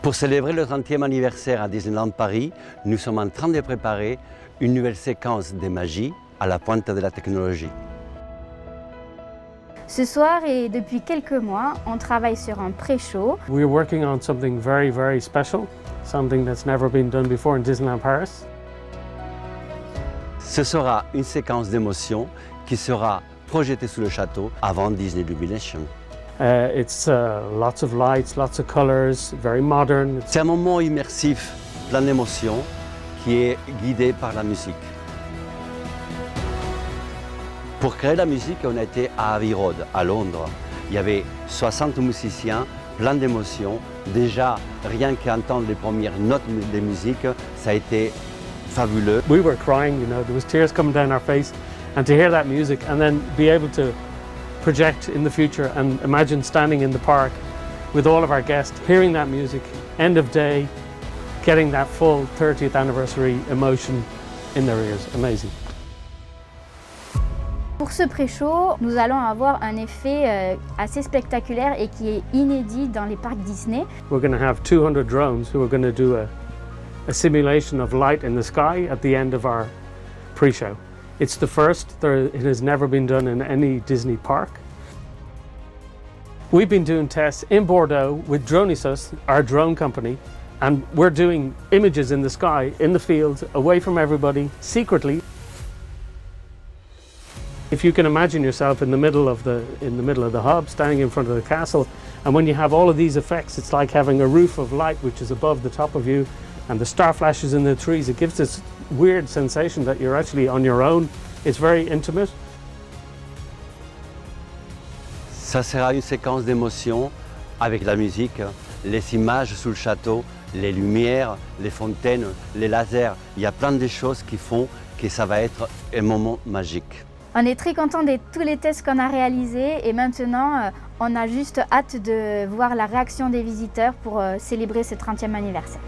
Pour célébrer le 30e anniversaire à Disneyland Paris, nous sommes en train de préparer une nouvelle séquence de magie à la pointe de la technologie. Ce soir et depuis quelques mois, on travaille sur un pré-show. We're working on something very, very special, something that's never been done before in Disneyland Paris. Ce sera une séquence d'émotions qui sera projetée sous le château avant Disney Illumination. It's lots of lights, lots of colors, very modern. C'est un moment immersif, plein d'émotions, qui est guidé par la musique. Pour créer la musique, on a été à Abbey Road, à Londres. Il y avait 60 musiciens, plein d'émotions. Déjà, rien qu'entendre les premières notes de musique, ça a été fabuleux. We were crying, you know, there was tears coming down our face, and to hear that music and then be able to project in the future and imagine standing in the park with all of our guests, hearing that music, end of day, getting that full 30th anniversary emotion in their ears. Amazing. Pour ce pré-show, nous allons avoir un effet assez spectaculaire et qui est inédit dans les parcs Disney. We're going to have 200 drones who are going to do a simulation of light in the sky at the end of our pre-show. It's the first. It has never been done in any Disney park. We've been doing tests in Bordeaux with Dronisus, our drone company, and we're doing images in the sky, in the fields, away from everybody, secretly. If you can imagine yourself in the middle of the hub, standing in front of the castle, and when you have all of these effects, it's like having a roof of light which is above the top of you, and the star flashes in the trees. It gives this weird sensation that you're actually on your own. It's very intimate. Ça sera une séquence d'émotions avec la musique, les images sous le château, les lumières, les fontaines, les lasers. Il y a plein de choses qui font que ça va être un moment magique. On est très content de tous les tests qu'on a réalisés et maintenant on a juste hâte de voir la réaction des visiteurs pour célébrer ce 30e anniversaire.